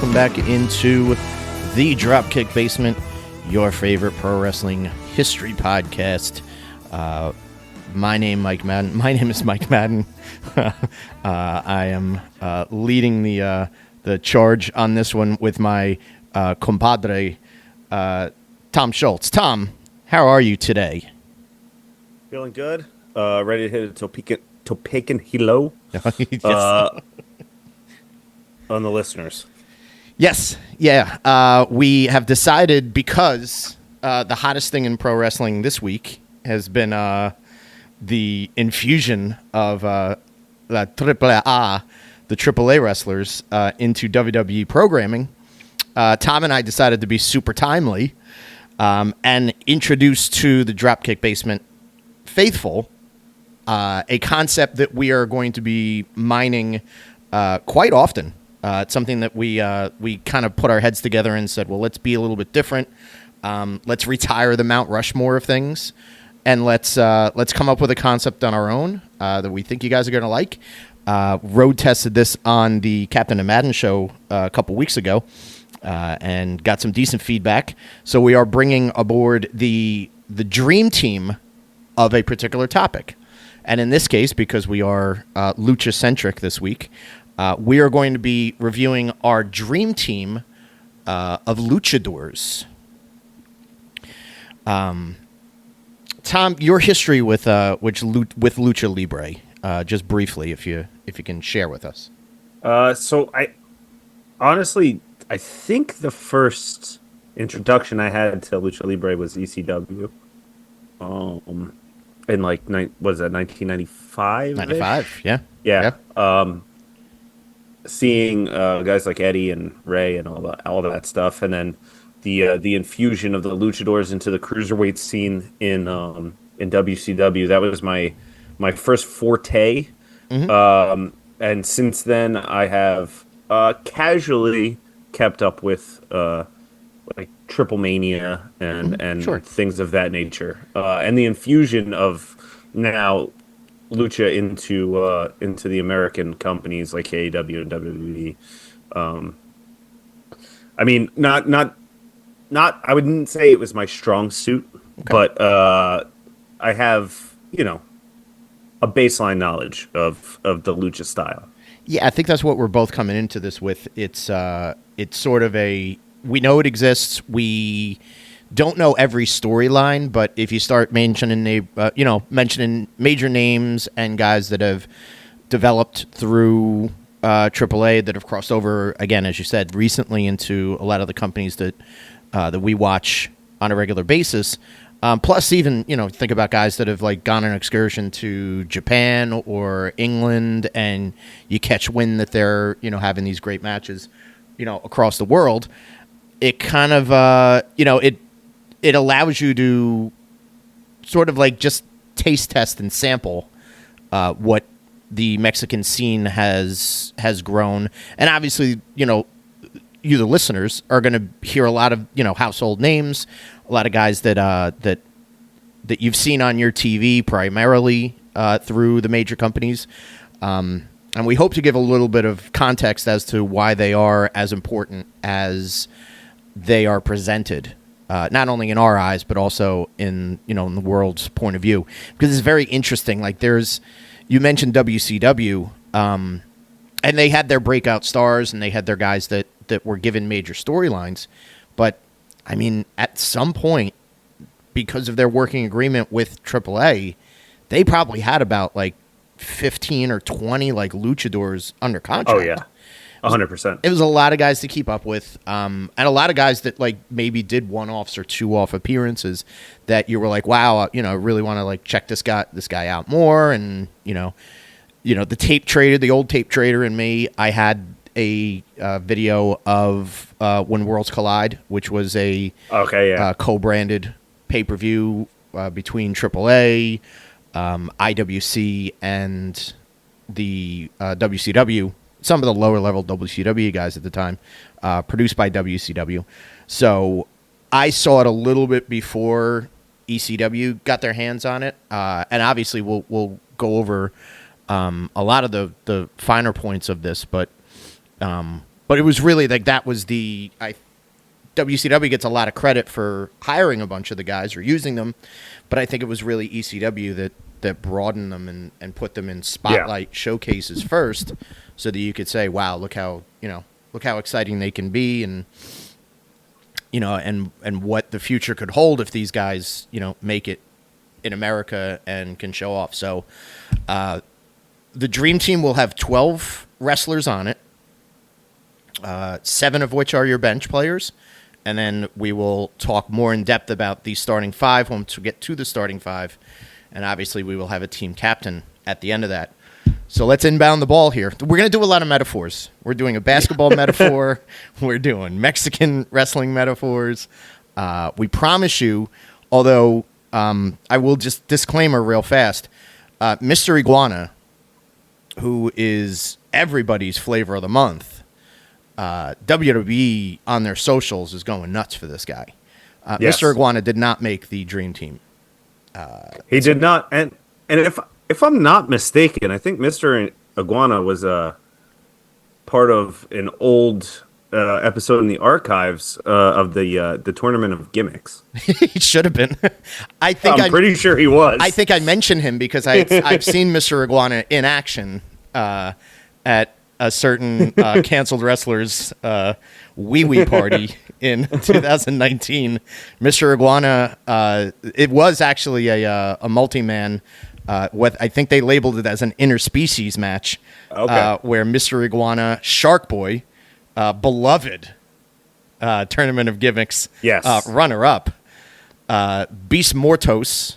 welcome back into the Dropkick Basement, your favorite pro wrestling history podcast. My name is Mike Madden. I am leading the charge on this one with my compadre, Tom Schultz. Tom, how are you today? Feeling good. Ready to hit a Topeka Hilo on the listeners. Yes. Yeah. We have decided, because the hottest thing in pro wrestling this week has been the infusion of La AAA, the AAA wrestlers, into WWE programming. Tom and I decided to be super timely and introduce to the Dropkick Basement faithful a concept that we are going to be mining quite often. It's something that we kind of put our heads together and said, well, let's be a little bit different. Let's retire the Mount Rushmore of things, and let's come up with a concept on our own that we think you guys are going to like. Road tested this on the Captain and Madden show a couple weeks ago and got some decent feedback. So we are bringing aboard the dream team of a particular topic. And in this case, because we are lucha-centric this week, we are going to be reviewing our dream team of luchadores. Tom, your history with Lucha Libre, just briefly, if you can share with us. So I think the first introduction I had to Lucha Libre was ECW. In like 1995? 95, yeah. Yeah. Seeing guys like Eddie and Ray and all that stuff, and then the infusion of the luchadors into the cruiserweight scene in WCW. That was my first forte. Mm-hmm. And since then, I have casually kept up with like Triple Mania and Sure. things of that nature, and the infusion of now lucha into the American companies like AEW and WWE. I mean, not. I wouldn't say it was my strong suit, okay, but I have a baseline knowledge of the lucha style. Yeah, I think that's what we're both coming into this with. It's sort of we know it exists. We don't know every storyline, but if you start mentioning major names and guys that have developed through AAA that have crossed over, again, as you said, recently into a lot of the companies that we watch on a regular basis. Plus, even think about guys that have like gone on an excursion to Japan or England, and you catch wind that they're having these great matches across the world. It kind of it allows you to sort of like just taste test and sample what the Mexican scene has grown, and obviously you the listeners are going to hear a lot of household names, a lot of guys that you've seen on your TV primarily through the major companies, and we hope to give a little bit of context as to why they are as important as they are presented, not only in our eyes but also in in the world's point of view, because it's very interesting. Like you mentioned WCW, and they had their breakout stars and they had their guys that were given major storylines, but I mean, at some point, because of their working agreement with AAA, they probably had about like 15 or 20 like luchadors under contract. Oh yeah, 100%. It was a lot of guys to keep up with, and a lot of guys that like maybe did one-offs or two-off appearances that you were like, wow, I really want to like check this guy out more. And the old tape trader in me, I had a video of When Worlds Collide, which was a co-branded pay-per-view between AAA, IWC, and the WCW. Some of the lower-level WCW guys at the time, produced by WCW. So I saw it a little bit before ECW got their hands on it, and obviously we'll go over a lot of the finer points of this, but But it was really like that was WCW gets a lot of credit for hiring a bunch of the guys or using them, but I think it was really ECW that broadened them and put them in spotlight showcases first, so that you could say, wow, look how exciting they can be, and and what the future could hold if these guys make it in America and can show off. So the Dream Team will have 12 wrestlers on it, 7 of which are your bench players. And then we will talk more in depth about the starting 5 once we get to the starting 5. And obviously we will have a team captain at the end of that. So let's inbound the ball here. We're going to do a lot of metaphors. We're doing a basketball metaphor. We're doing Mexican wrestling metaphors. We promise you, although I will just disclaimer real fast, Mr. Iguana, who is everybody's flavor of the month, WWE on their socials is going nuts for this guy. Yes. Mr. Iguana did not make the Dream Team. He did not, and if I'm not mistaken, I think Mr. Iguana was a part of an old episode in the archives of the Tournament of Gimmicks. He should have been. I'm pretty sure he was. I think I mentioned him because I've seen Mr. Iguana in action at a certain canceled wrestlers wee wee party in 2019. Mr. Iguana, it was actually a multi-man. What I think they labeled it as an interspecies match, where Mr. Iguana, Shark Boy, beloved Tournament of Gimmicks runner-up, Beast Mortos,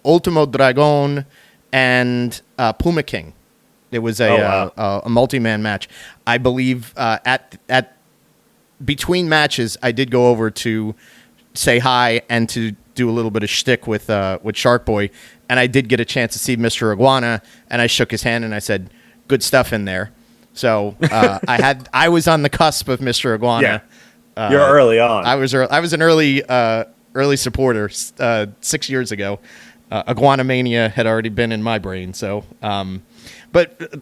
Ultimo Dragon, and Puma King. It was a multi-man match. I believe at between matches, I did go over to say hi and to do a little bit of shtick with Shark Boy, and I did get a chance to see Mr. Iguana, and I shook his hand and I said, "Good stuff in there." So I was on the cusp of Mr. Iguana. Yeah. You're early on. I was an early supporter 6 years ago. Iguana Mania had already been in my brain, so. But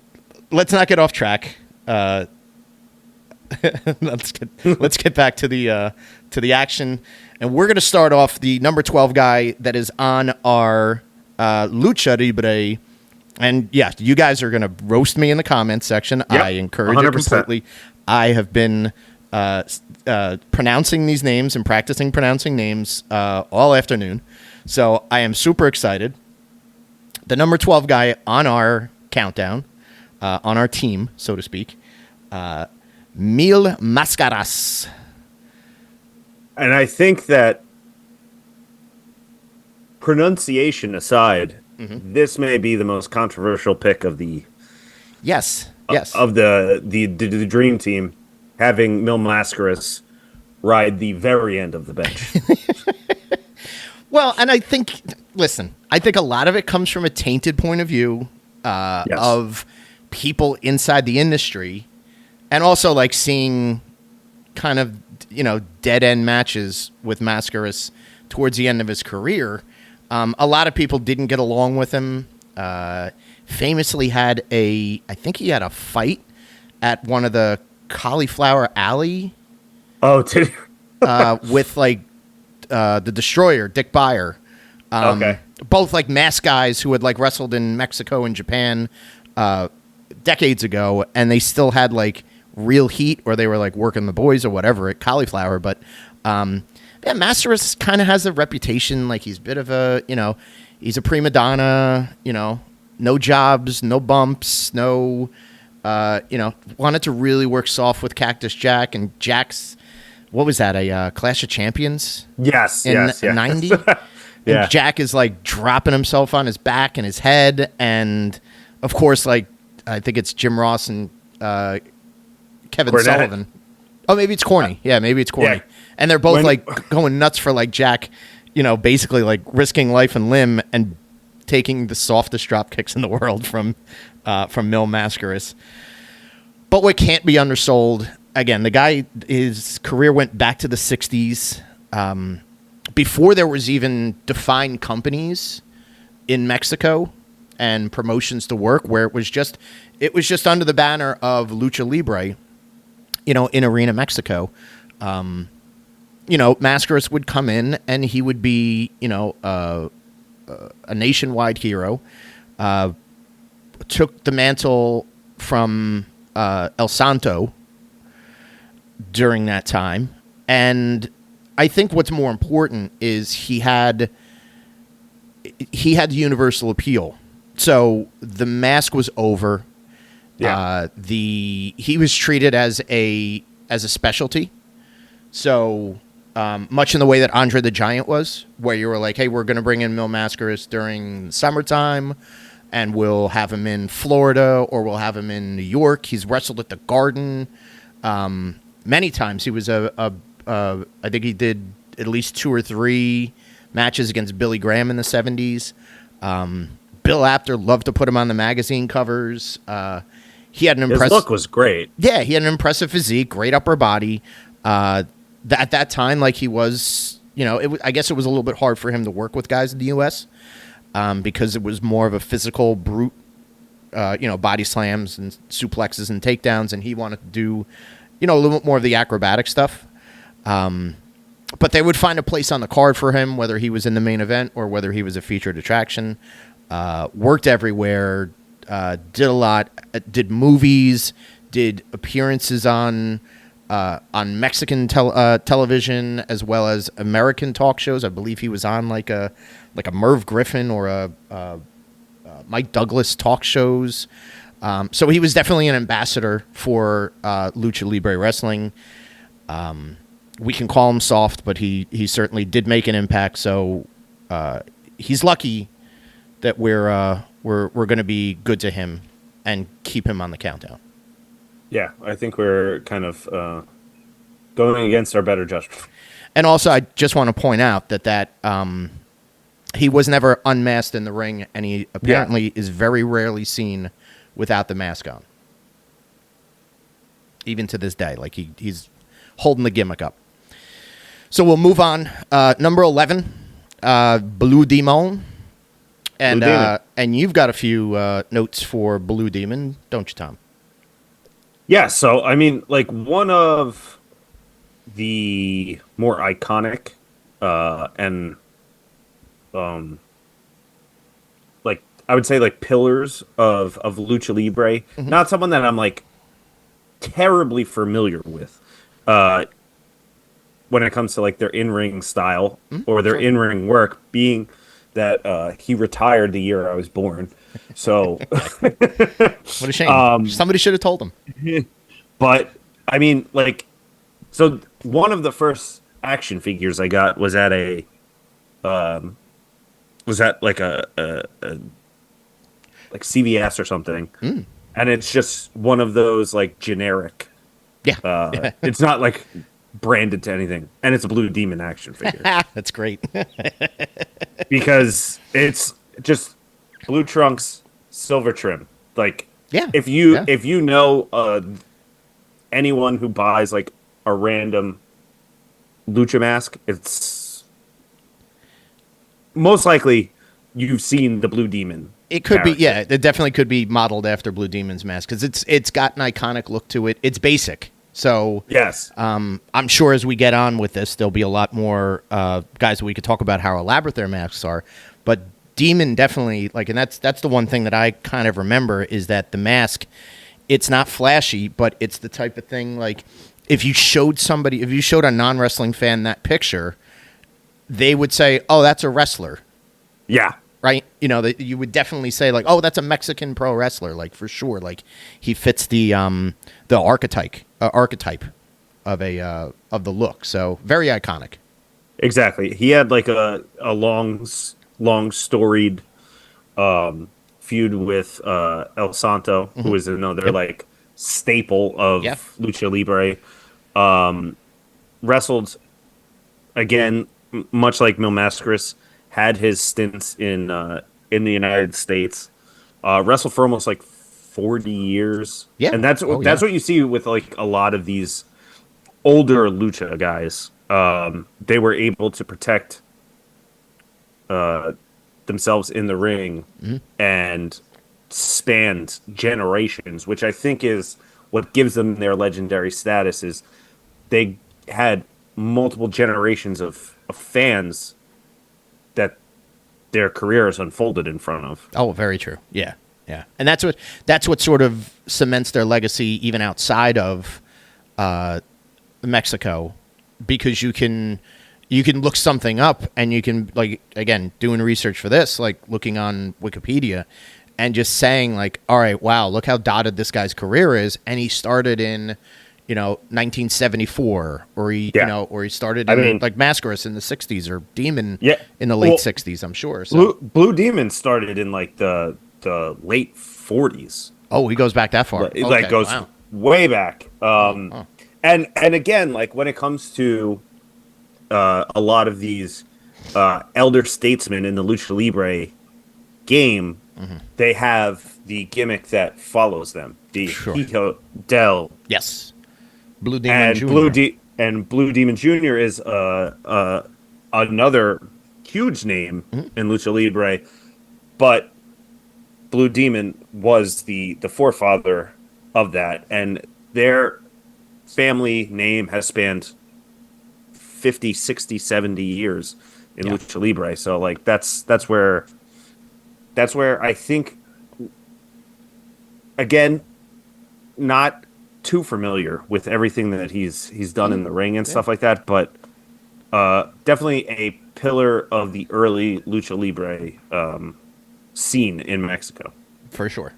let's not get off track. Let's get back to the action, and we're going to start off the number 12 guy that is on our Lucha Libre. And yeah, you guys are going to roast me in the comments section. Yep, I encourage 100%. It completely. I have been pronouncing these names and practicing pronouncing names all afternoon, so I am super excited. The number 12 guy on our countdown, on our team, so to speak, Mil Mascaras. And I think that, pronunciation aside, this may be the most controversial pick of the of the Dream Team, having Mil Mascaras ride the very end of the bench. Well, and I think a lot of it comes from a tainted point of view of people inside the industry, and also like seeing kind of dead end matches with Mascaras towards the end of his career. A lot of people didn't get along with him. Famously I think he had a fight at one of the Cauliflower Alley. Oh, did with like the Destroyer, Dick Beyer. Both like masked guys who had like wrestled in Mexico and Japan decades ago, and they still had like real heat, or they were like working the boys or whatever at Cauliflower. But Mascaras kind of has a reputation like he's a bit of a he's a prima donna, no jobs, no bumps, no wanted to really work soft with Cactus Jack, and Jack's, what was that, a Clash of Champions? Yes, in 90. Yeah. And Jack is like dropping himself on his back and his head, and of course, like I think it's Jim Ross and Kevin Cornette. Sullivan. Oh, maybe it's Corny. Yeah, maybe it's Corny. Yeah. And they're both like going nuts for like Jack, basically like risking life and limb and taking the softest drop kicks in the world from Mil Mascaras. But what can't be undersold, again, the guy, his career went back to the 60s. Before there was even defined companies in Mexico and promotions to work, where it was just under the banner of Lucha Libre. in Arena Mexico, Mascaras would come in and he would be, a nationwide hero. Took the mantle from El Santo during that time. And I think what's more important is he had the universal appeal. So the mask was over. Yeah. He was treated as a specialty. So much in the way that Andre the Giant was, where you were like, hey, we're going to bring in Mil Mascaras during summertime, and we'll have him in Florida or we'll have him in New York. He's wrestled at the Garden many times. He was I think he did at least 2 or 3 matches against Billy Graham in the 70s. Bill Apter loved to put him on the magazine covers. He had an His look was great. Yeah, he had an impressive physique, great upper body. At that time, like he was, I guess it was a little bit hard for him to work with guys in the U.S. Because it was more of a physical, brute, body slams and suplexes and takedowns, and he wanted to do, a little bit more of the acrobatic stuff. But they would find a place on the card for him, whether he was in the main event or whether he was a featured attraction. Worked everywhere, did a lot, did movies, did appearances on Mexican television as well as American talk shows. I believe he was on like a Merv Griffin or a Mike Douglas talk shows. So he was definitely an ambassador for Lucha Libre wrestling. We can call him soft, but he certainly did make an impact. So he's lucky that we're going to be good to him and keep him on the countdown. Yeah, I think we're kind of going against our better judgment. And also, I just want to point out that he was never unmasked in the ring, and he apparently is very rarely seen without the mask on. Even to this day, like he's holding the gimmick up. So we'll move on. Number 11, Blue Demon. And you've got a few notes for Blue Demon, don't you, Tom? Yeah, so, I mean, like, one of the more iconic and, like, I would say, like, pillars of Lucha Libre. Mm-hmm. Not someone that I'm, like, terribly familiar with when it comes to, like, their in-ring style or their in-ring work, being that he retired the year I was born. So what a shame. Somebody should have told him. But I mean, like, so one of the first action figures I got was at like CVS or something, and it's just one of those like generic. Yeah, it's not like branded to anything, and it's a Blue Demon action figure. That's great. Because it's just blue trunks, silver trim. Like, yeah, if you know anyone who buys like a random lucha mask, it's most likely you've seen the Blue Demon. It could be, yeah. It definitely could be modeled after Blue Demon's mask because it's got an iconic look to it. It's basic. So yes, I'm sure as we get on with this, there'll be a lot more guys we could talk about how elaborate their masks are. But Demon definitely, like, and that's the one thing that I kind of remember is that the mask, it's not flashy, but it's the type of thing like if you showed a non-wrestling fan that picture, they would say, "Oh, that's a wrestler." Yeah. Right? You would definitely say like, "Oh, that's a Mexican pro wrestler," like for sure. Like he fits the archetype of the look. So very iconic. Exactly. He had like a long storied feud with El Santo, who is another like staple of Lucha Libre. Wrestled again, much like Mil Mascaras, had his stints in the United States. Wrestled for almost like 40 years. Yeah. And that's what you see with like a lot of these older lucha guys. They were able to protect themselves in the ring and spanned generations, which I think is what gives them their legendary status is they had multiple generations of fans that their careers unfolded in front of. Oh, very true. Yeah, yeah, and that's what sort of cements their legacy even outside of Mexico, because you can look something up and you can, like, again, doing research for this, like looking on Wikipedia and just saying like, all right, wow, look how dotted this guy's career is, and he started in 1974, or he started in like Mascaras in the 60s, or Demon in the late 60s, I'm sure. So Blue Demon started in like the late 40s. Oh, he goes back that far. Like goes way back. And again, like when it comes to a lot of these elder statesmen in the Lucha Libre game, they have the gimmick that follows them. The Hijo del. Yes. Blue Demon Jr. Blue Demon Jr. is another huge name in Lucha Libre, but Blue Demon was the forefather of that, and their family name has spanned 50, 60, 70 years in Lucha Libre. So like that's where I think, again, not too familiar with everything that he's done in the ring and stuff like that, but definitely a pillar of the early Lucha Libre scene in Mexico. For sure.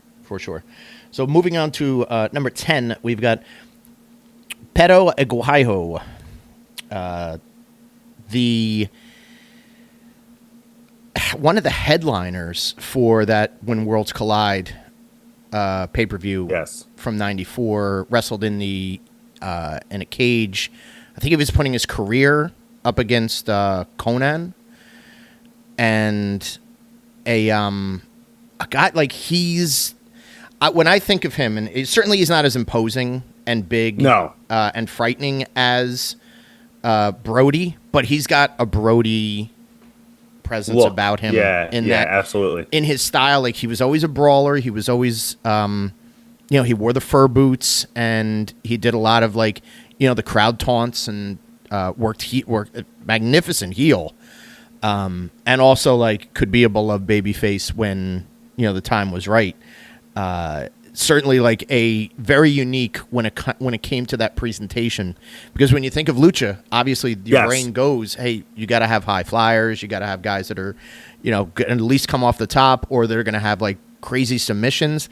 So moving on to number 10, we've got Pero Aguayo, one of the headliners for that When Worlds Collide pay-per-view from '94, wrestled in in a cage. I think he was putting his career up against Conan, and a guy like when I think of him, and certainly he's not as imposing and big and frightening as Brody, but he's got a Brody presence about him. Absolutely. In his style, like he was always a brawler. He was always, he wore the fur boots, and he did a lot of like, the crowd taunts, and worked magnificent heel, and also like could be a beloved babyface when the time was right. Certainly like a very unique when it came to that presentation, because when you think of lucha, obviously your brain goes, hey, you got to have high flyers, you got to have guys that are, going to at least come off the top, or they're going to have like crazy submissions.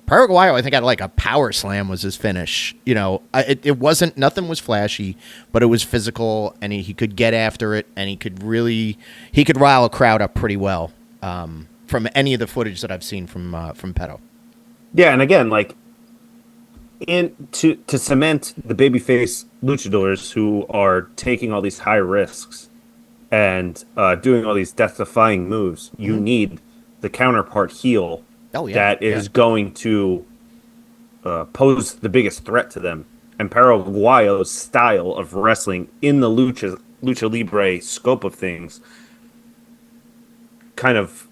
Paraguayo, I think, had like a power slam was his finish. It wasn't, nothing was flashy, but it was physical, and he could get after it, and he could rile a crowd up pretty well, from any of the footage that I've seen from Peto. Yeah, and again, like to cement the babyface luchadors who are taking all these high risks and doing all these death-defying moves, you need the counterpart heel that is going to pose the biggest threat to them. And Paraguayo's style of wrestling in the Lucha Libre scope of things kind of,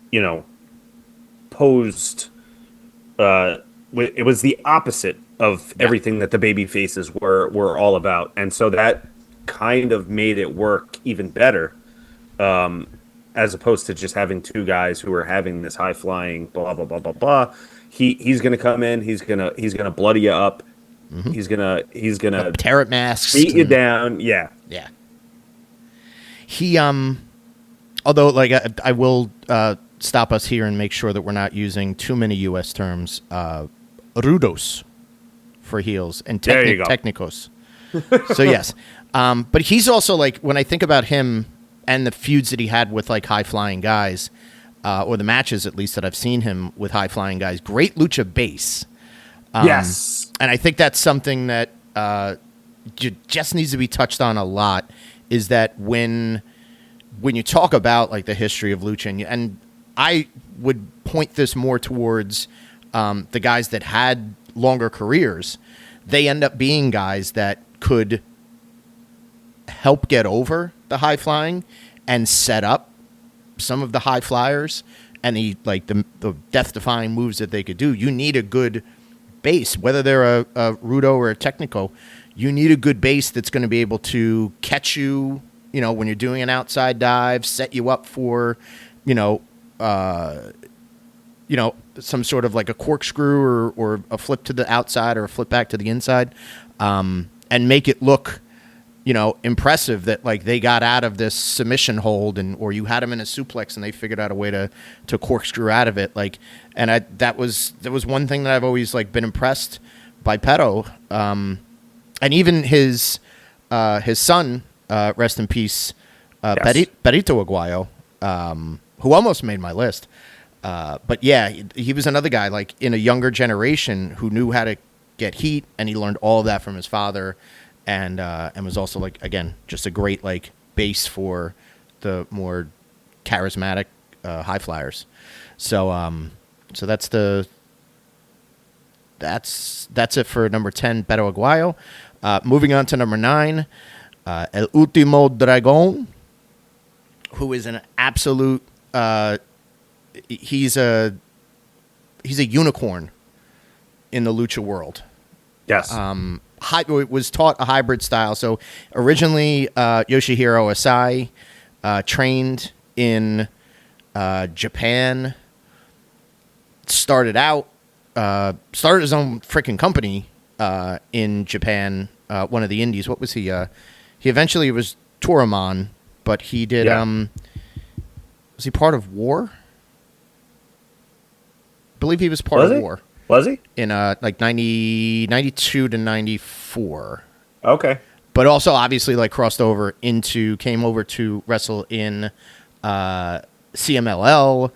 posed... it was the opposite of everything that the baby faces were all about, and so that kind of made it work even better, as opposed to just having two guys who are having this high flying blah blah blah blah blah. He's gonna come in, he's gonna bloody you up, he's gonna tear at masks, beat you down, He although like I will stop us here and make sure that we're not using too many U.S. terms. Rudos for heels and technicos. So yes, but he's also like, when I think about him and the feuds that he had with like high flying guys, or the matches at least that I've seen him with high flying guys, great lucha base. Yes, and I think that's something that just needs to be touched on a lot. Is that when you talk about like the history of lucha, and I would point this more towards the guys that had longer careers, they end up being guys that could help get over the high flying and set up some of the high flyers and the death defying moves that they could do. You need a good base, whether they're a Rudo or a Technico. You need a good base that's going to be able to catch you, when you're doing an outside dive, set you up for, some sort of like a corkscrew or a flip to the outside or a flip back to the inside, and make it look, impressive that like they got out of this submission hold or you had them in a suplex and they figured out a way to corkscrew out of it. Like, and that was one thing that I've always like been impressed by Pero. And even his son, rest in peace, Yes. Perito Aguayo, who almost made my list. But yeah, he was another guy like in a younger generation who knew how to get heat, and he learned all of that from his father, and was also like, again, just a great like base for the more charismatic high flyers. So that's it for number 10, Pero Aguayo. Moving on to number 9, El Último Dragón, who is an absolute. He's a unicorn in the lucha world. Yes. Was taught a hybrid style. So originally, Yoshihiro Asai trained in Japan. Started his own freaking company in Japan. One of the indies. What was he? He eventually was Toraman, but he did. Yeah. Was he part of War? I believe he was part of War. Was he? In like 92 to 94. Okay. But also obviously like came over to wrestle in CMLL,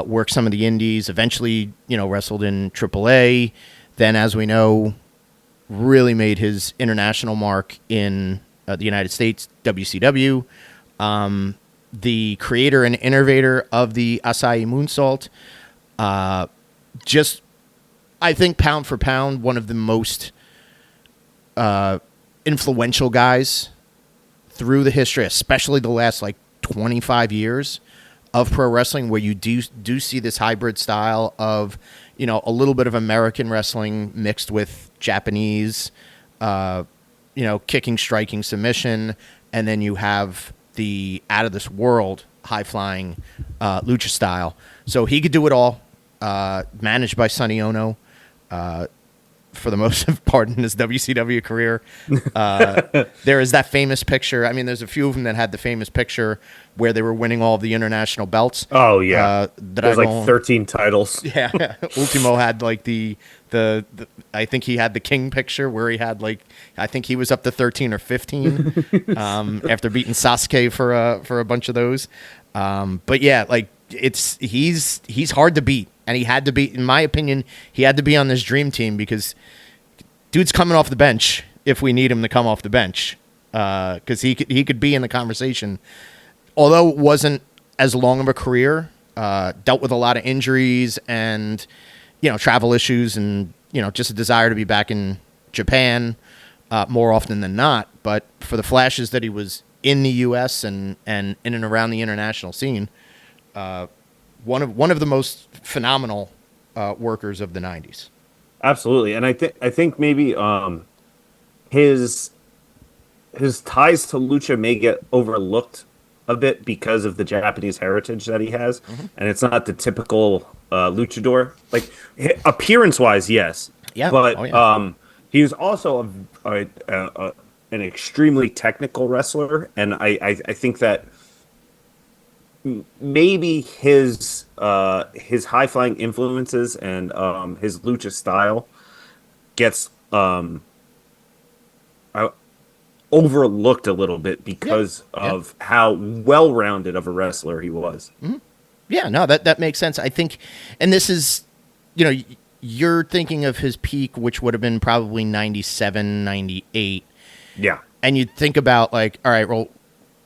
worked some of the indies, eventually, wrestled in AAA. Then, as we know, really made his international mark in the United States, WCW. The creator and innovator of the Asai Moonsault. Just, I think, pound for pound, one of the most influential guys through the history, especially the last like 25 years of pro wrestling, where you do see this hybrid style of, a little bit of American wrestling mixed with Japanese, kicking, striking, submission, and then you have the out of this world high flying lucha style. So he could do it all. Managed by Sonny Ono, for the most part in his WCW career. There is that famous picture. I mean, there's a few of them that had the famous picture where they were winning all of the international belts. Oh yeah, there's like 13 titles. Yeah, Ultimo had like the I think he had the King picture where he had like, I think he was up to 13 or 15 after beating Sasuke for a bunch of those. But yeah, like he's hard to beat. And he had to be, in my opinion, he had to be on this dream team because dude's coming off the bench if we need him to come off the bench. Because he could be in the conversation. Although it wasn't as long of a career, dealt with a lot of injuries and, travel issues and, just a desire to be back in Japan more often than not. But for the flashes that he was in the U.S. and in and around the international scene, one of the most phenomenal workers of the 90s. Absolutely, and I think maybe his ties to lucha may get overlooked a bit because of the Japanese heritage that he has, and it's not the typical luchador. Like appearance-wise, yes, yeah, but he was also an extremely technical wrestler, and I think that maybe his high flying influences and his lucha style gets overlooked a little bit because of how well rounded of a wrestler he was. Mm-hmm. Yeah, no, that makes sense. I think, and this is, you're thinking of his peak, which would have been probably 97, 98. Yeah, and you think about like, all right, well,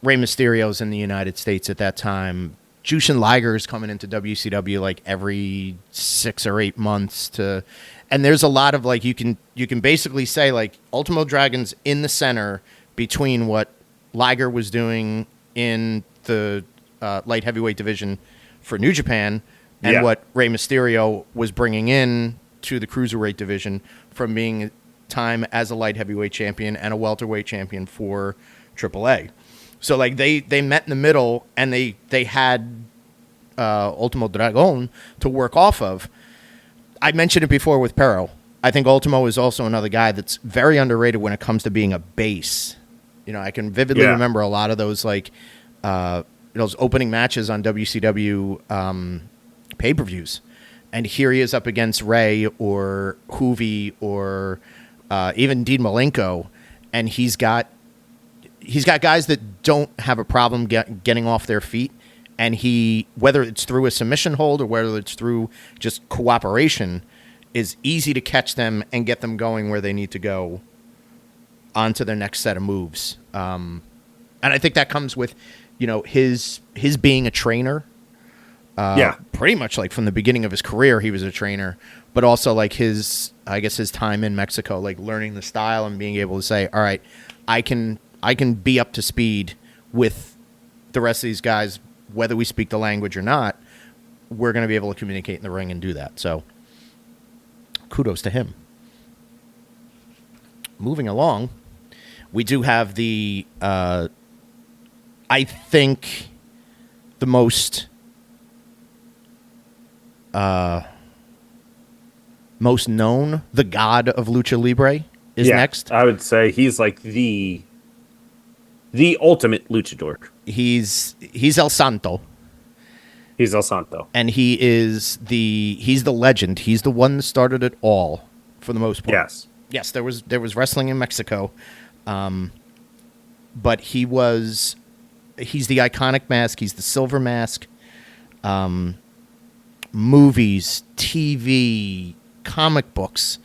Rey Mysterio's in the United States at that time. Jushin Liger is coming into WCW like every 6 or 8 months and there's a lot of like, you can basically say like Ultimo Dragon's in the center between what Liger was doing in the light heavyweight division for New Japan and what Rey Mysterio was bringing in to the cruiserweight division from being time as a light heavyweight champion and a welterweight champion for AAA. So like they met in the middle, and they had Ultimo Dragon to work off of. I mentioned it before with Pero. I think Ultimo is also another guy that's very underrated when it comes to being a base. You know, I can vividly remember a lot of those like those opening matches on WCW pay-per-views, and here he is up against Ray or Hoovy or even Dean Malenko, and he's got guys that don't have a problem getting off their feet, and he, whether it's through a submission hold or whether it's through just cooperation, is easy to catch them and get them going where they need to go onto their next set of moves. And I think that comes with, you know, his being a trainer. Pretty much like from the beginning of his career, he was a trainer, but also like his time in Mexico, like learning the style and being able to say, all right, I can be up to speed with the rest of these guys, whether we speak the language or not. We're going to be able to communicate in the ring and do that. So kudos to him. Moving along, we do have the, I think the most known, the god of Lucha Libre is next. I would say he's like the ultimate luchador. He's El Santo. He's El Santo. And he's the legend. He's the one that started it all for the most part. Yes, there was wrestling in Mexico. But he's the iconic mask, he's the silver mask. Movies, TV, comic books.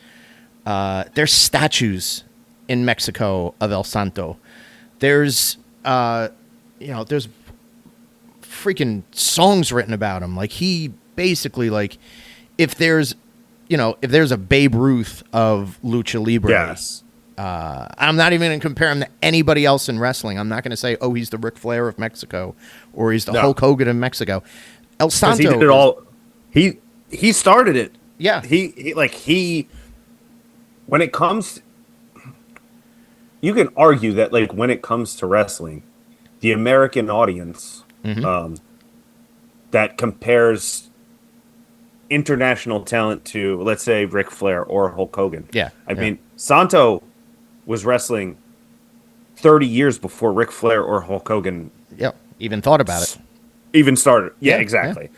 There's statues in Mexico of El Santo. There's there's freaking songs written about him. Like he basically, like, if there's a Babe Ruth of Lucha Libre, I'm not even going to compare him to anybody else in wrestling. I'm not going to say, oh, he's the Ric Flair of Mexico or he's the Hulk Hogan of Mexico. El Santo, he did it all. He started it. Yeah. He when it comes, you can argue that like when it comes to wrestling, the American audience that compares international talent to, let's say, Ric Flair or Hulk Hogan. I mean, Santo was wrestling 30 years before Ric Flair or Hulk Hogan even thought about it. Even started. Exactly.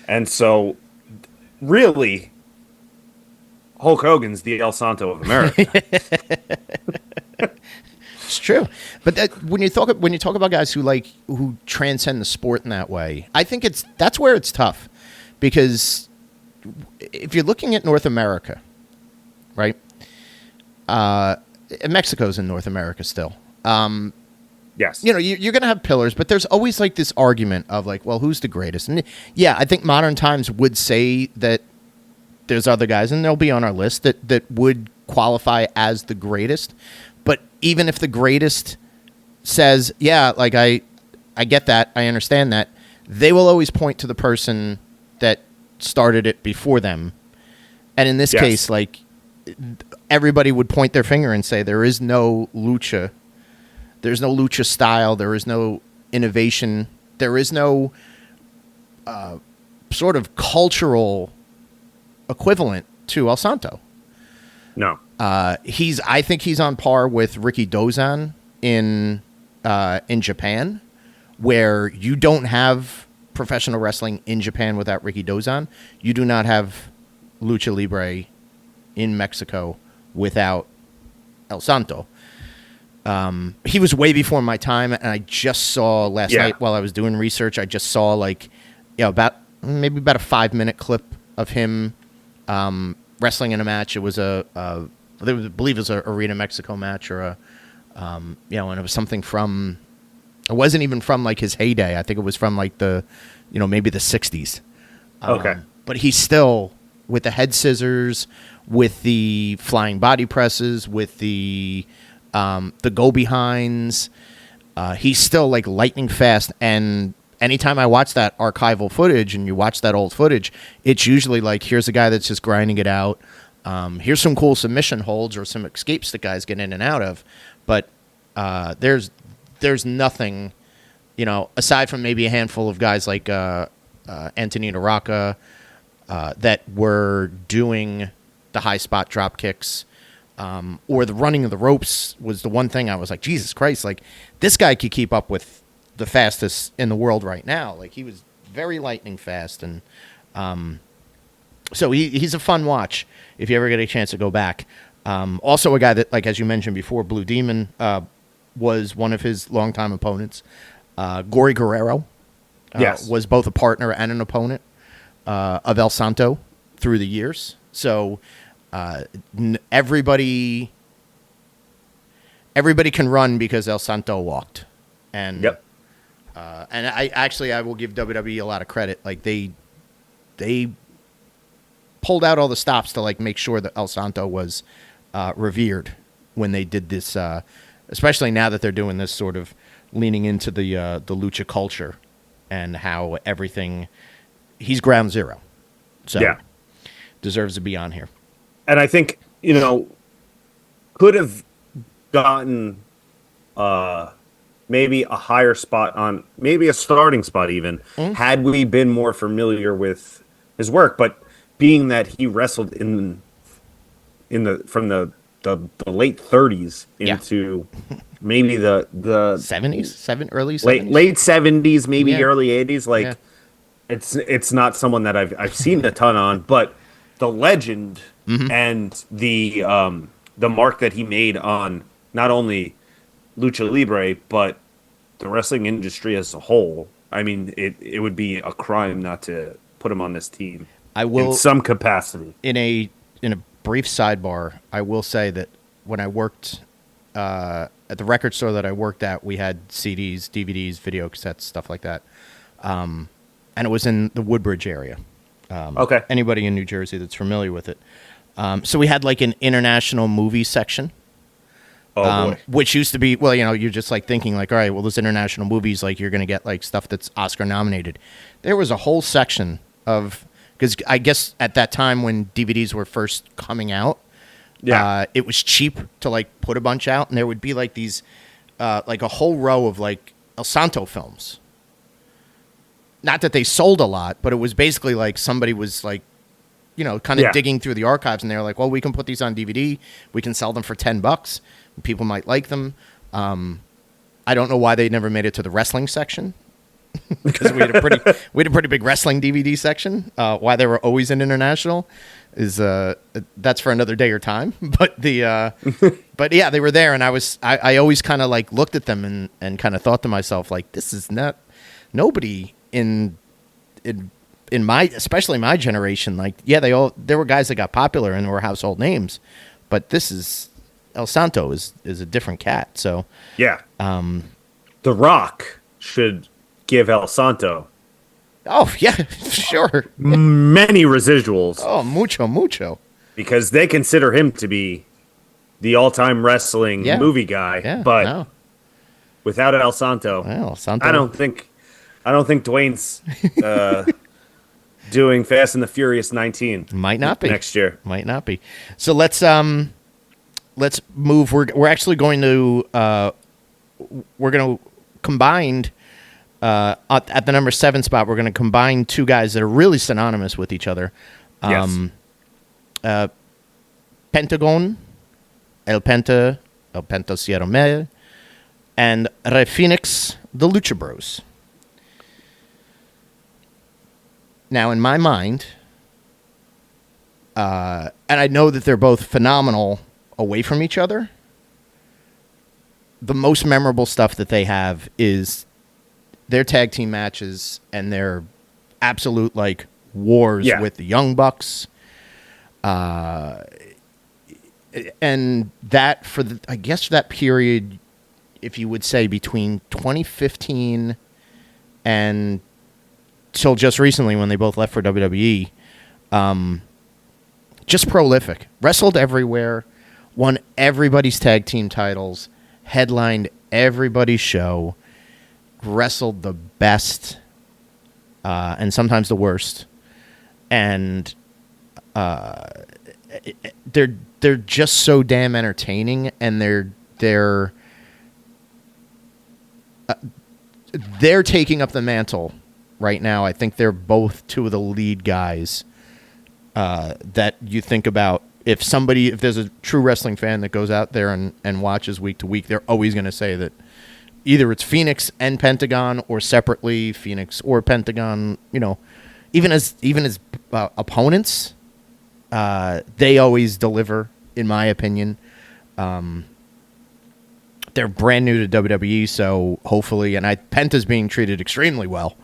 And so really, Hulk Hogan's the El Santo of America. It's true, but when you talk about guys who transcend the sport in that way, I think that's where it's tough, because if you're looking at North America, right? Mexico's in North America still. Yes. You know, you're going to have pillars, but there's always like this argument of like, well, who's the greatest? And yeah, I think modern times would say that there's other guys, and they'll be on our list that would qualify as the greatest. But even if the greatest says, yeah, like I get that, I understand that, they will always point to the person that started it before them. And in this case, like, everybody would point their finger and say there is no lucha. There's no lucha style. There is no innovation. There is no sort of cultural equivalent to El Santo. No. I think he's on par with Ricky Dozan in Japan, where you don't have professional wrestling in Japan without Ricky Dozan. You do not have Lucha Libre in Mexico without El Santo. He was way before my time, and I just saw last night while I was doing research, I just saw about a 5-minute clip of him wrestling in a match. It was I believe it was an Arena Mexico match, or and it was something from, it wasn't even from like his heyday. I think it was from like the, maybe the 60s. Okay. But he's still with the head scissors, with the flying body presses, with the go behinds. He's still like lightning fast. And anytime I watch that archival footage and you watch that old footage, it's usually like, here's a guy that's just grinding it out. Here's some cool submission holds or some escapes that guys get in and out of, but there's nothing, aside from maybe a handful of guys like Antonino Rocca that were doing the high spot drop kicks, or the running of the ropes was the one thing I was like, Jesus Christ, like this guy could keep up with the fastest in the world right now. Like he was very lightning fast, and so he's a fun watch if you ever get a chance to go back. Also a guy that, like as you mentioned before, Blue Demon was one of his longtime opponents. Gory Guerrero was both a partner and an opponent of El Santo through the years. So everybody can run because El Santo walked. And and I will give WWE a lot of credit. Like they pulled out all the stops to like make sure that El Santo was revered when they did this, especially now that they're doing this sort of leaning into the lucha culture and how everything. He's ground zero, so deserves to be on here. And I think could have gotten maybe a higher spot on, maybe a starting spot even, had we been more familiar with his work. But being that he wrestled from the late 30s into maybe the 70s, early 70s, late 70s, maybe early 80s, like it's not someone that I've seen a ton on, but the legend and the mark that he made on not only Lucha Libre but the wrestling industry as a whole. I mean, it would be a crime not to put him on this team. I will, in some capacity. In a brief sidebar, I will say that when I worked at the record store that I worked at, we had CDs, DVDs, video cassettes, stuff like that, and it was in the Woodbridge area. Okay. Anybody in New Jersey that's familiar with it. So we had like an international movie section. Boy. Which used to be, well, you're just like thinking like, all right, well, those international movies, like you're going to get like stuff that's Oscar nominated. There was a whole section of, because I guess at that time when DVDs were first coming out, it was cheap to like put a bunch out, and there would be like these, like a whole row of like El Santo films. Not that they sold a lot, but it was basically like somebody was like, kind of digging through the archives, and they were like, well, we can put these on DVD. We can sell them for $10. People might like them. I don't know why they never made it to the wrestling section, because we had a pretty big wrestling DVD section. Why they were always in international is that's for another day or time. But but yeah, they were there, and I always kind of like looked at them and kind of thought to myself like, this is not nobody in my, especially my generation. Like, there were guys that got popular and were household names, but this is. El Santo is a different cat. So The Rock should give El Santo. Oh yeah, sure. Many residuals. Oh, mucho. Because they consider him to be the all-time wrestling movie guy. Yeah, but without El Santo, I don't think Dwayne's doing Fast and the Furious 19. Might not be next year. Might not be. So let's move. We're actually going to combine at the number 7 spot. We're going to combine two guys that are really synonymous with each other. Pentagon, El Penta Sierra Mel, and Rey Phoenix, the Lucha Bros. Now, in my mind, and I know that they're both phenomenal away from each other, the most memorable stuff that they have is their tag team matches and their absolute like wars with the Young Bucks. And that I guess that period, if you would say between 2015 and till just recently when they both left for WWE, just prolific. Wrestled everywhere. Won everybody's tag team titles, headlined everybody's show, wrestled the best and sometimes the worst. And they're just so damn entertaining, and they're taking up the mantle right now. I think they're both two of the lead guys that you think about. If there's a true wrestling fan that goes out there and watches week to week, they're always going to say that either it's Phoenix and Pentagon, or separately Phoenix or Pentagon. You know, even as opponents, they always deliver, in my opinion. They're brand new to WWE, so hopefully, and Penta's being treated extremely well.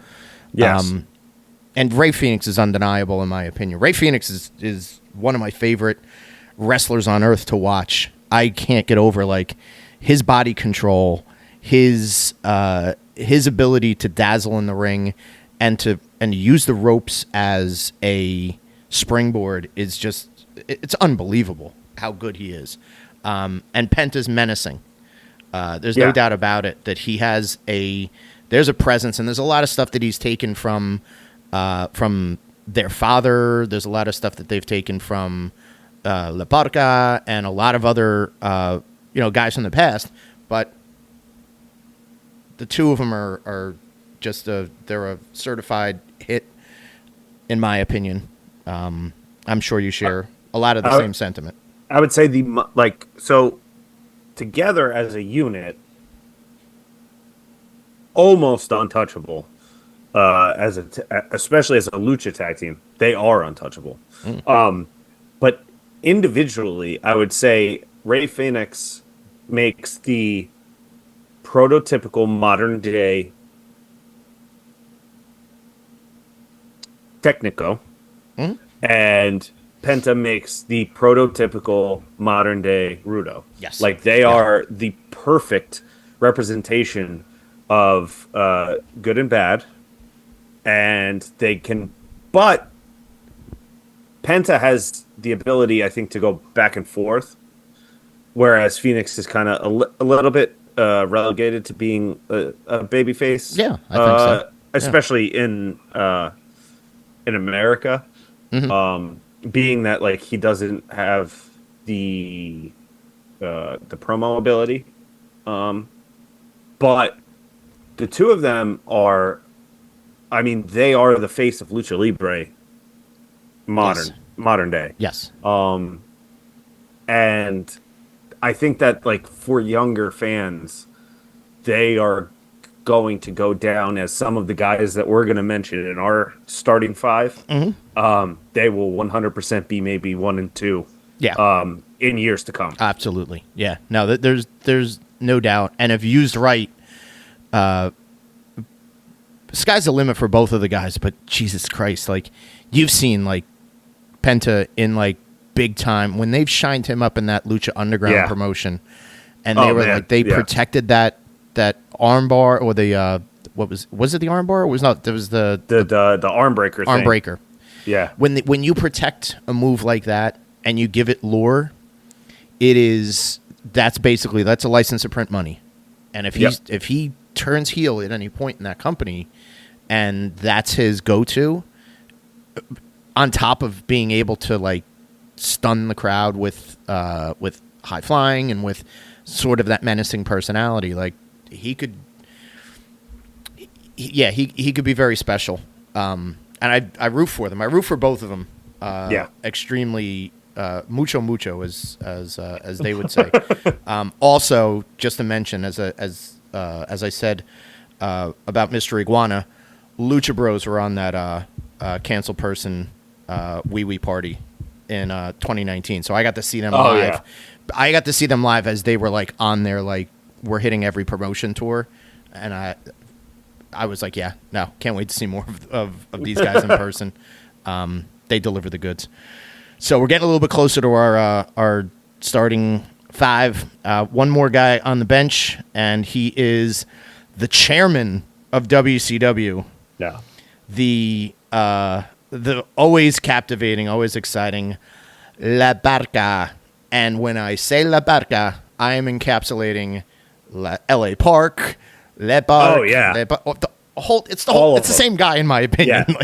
Yes. And Rey Fenix is undeniable, in my opinion. Rey Fenix is one of my favorite wrestlers on earth to watch. I can't get over his body control, his ability to dazzle in the ring, and to use the ropes as a springboard is it's unbelievable how good he is. And Penta's menacing. There's no doubt about it that there's a presence, and there's a lot of stuff that he's taken from their father. There's a lot of stuff that they've taken from La Parca and a lot of other guys from the past. But the two of them are just they're a certified hit, in my opinion. I'm sure you share a lot of the same sentiment. I would say so together as a unit, almost untouchable. Especially as a lucha tag team, they are untouchable. But individually, I would say Rey Fenix makes the prototypical modern day Technico, and Penta makes the prototypical modern day Rudo. Yes, they are the perfect representation of good and bad. And but Penta has the ability, I think, to go back and forth, whereas Phoenix is kind of a little bit relegated to being a babyface. Yeah, I think so. Especially in America, being that he doesn't have the promo ability, but the two of them are. I mean, they are the face of Lucha Libre modern day. Yes. And I think that, for younger fans, they are going to go down as some of the guys that we're going to mention in our starting five. They will 100% be maybe 1 and 2 in years to come. Absolutely. Yeah. No, there's no doubt. And if used right, sky's the limit for both of the guys, but Jesus Christ, you've seen Penta in big time when they've shined him up in that Lucha Underground promotion, and they were protected that armbar, or the was it the armbar? Or was not? There was the arm breaker. Arm breaker. Yeah. When you protect a move like that and you give it lore, that's a license to print money, and if he turns heel at any point in that company, and that's his go-to, on top of being able to stun the crowd with high flying and with sort of that menacing personality, he could be very special. And I root for them. I root for both of them. Extremely mucho as they would say. Also, just to mention, as I said about Mr. Iguana, Lucha Bros were on that cancel person wee wee party in 2019, so I got to see them live. Yeah. I got to see them live as they were on their we're hitting every promotion tour, and I was can't wait to see more of these guys in person. They deliver the goods. So we're getting a little bit closer to our starting five. One more guy on the bench, and he is the chairman of WCW. Yeah. The always captivating, always exciting La Barca. And when I say La Barca, I am encapsulating LA Park, Le Parc. Oh yeah. It's the same guy in my opinion. Yeah.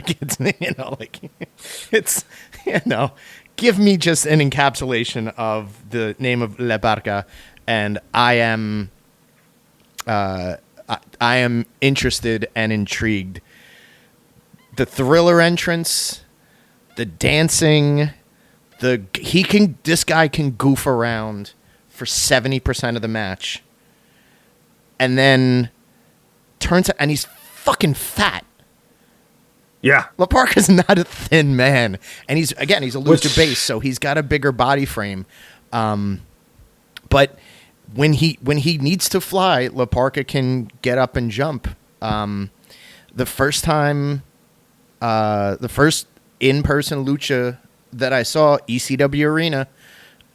give me just an encapsulation of the name of La Barca, and I am interested and intrigued. The Thriller entrance, the dancing, this guy can goof around for 70% of the match, and then and he's fucking fat. Yeah. La Parca's not a thin man. And he's a lucha base, so he's got a bigger body frame. But when he needs to fly, La Parca can get up and jump. The first in-person lucha that I saw, ECW Arena,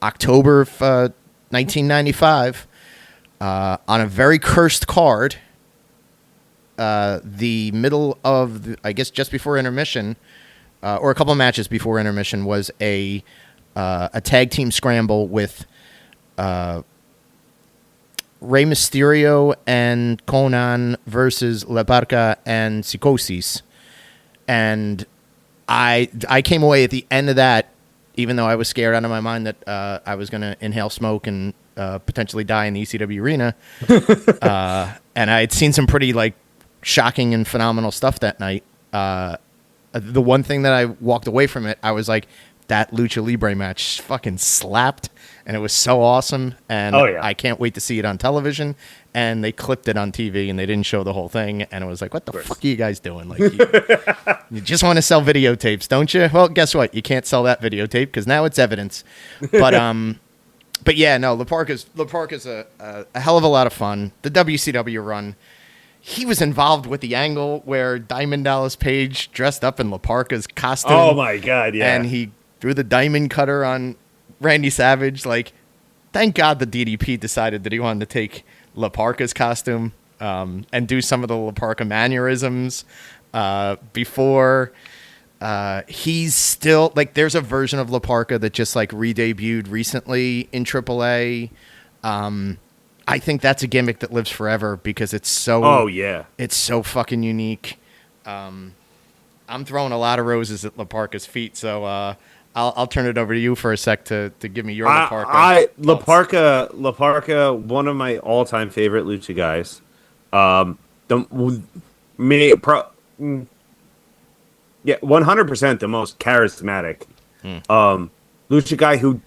October of 1995, on a very cursed card. The middle of, I guess, just before intermission, or a couple of matches before intermission, was a tag team scramble with Rey Mysterio and Conan versus La Barca and Psicosis. And I came away at the end of that, even though I was scared out of my mind that I was going to inhale smoke and potentially die in the ECW arena. And I had seen some pretty, shocking and phenomenal stuff that night. The one thing that I walked away from it, I was like, that Lucha Libre match fucking slapped, and it was so awesome, and I can't wait to see it on television. And they clipped it on TV, and they didn't show the whole thing, and it was like, what the fuck are you guys doing? You just want to sell videotapes, don't you? Well, guess what? You can't sell that videotape because now it's evidence. But yeah, no, La Parca's a hell of a lot of fun. The WCW run. He was involved with the angle where Diamond Dallas Page dressed up in La Parca's costume. Oh my God, yeah. And he threw the diamond cutter on Randy Savage. Thank God the DDP decided that he wanted to take La Parca's costume and do some of the La Parca mannerisms before. He's still, there's a version of La Parca that just, re-debuted recently in AAA. I think that's a gimmick that lives forever because it's so. Oh yeah, it's so fucking unique. I'm throwing a lot of roses at La Parca's feet, so I'll turn it over to you for a sec to give me your La Parca. La Parca, one of my all-time favorite lucha guys. Yeah, 100% the most charismatic. Lucha guy who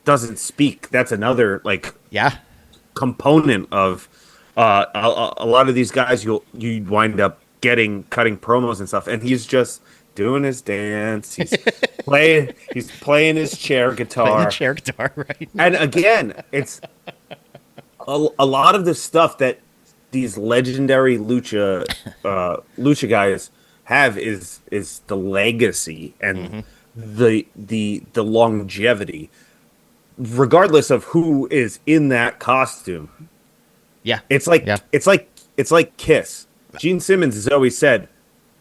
doesn't speak. That's another component of a lot of these guys you wind up cutting promos and stuff, and he's just doing his dance. He's playing his chair guitar. Playing the chair guitar, right? And again, it's a lot of the stuff that these legendary lucha guys have is the legacy and the longevity, regardless of who is in that costume. Yeah, it's like Kiss. Gene Simmons has always said,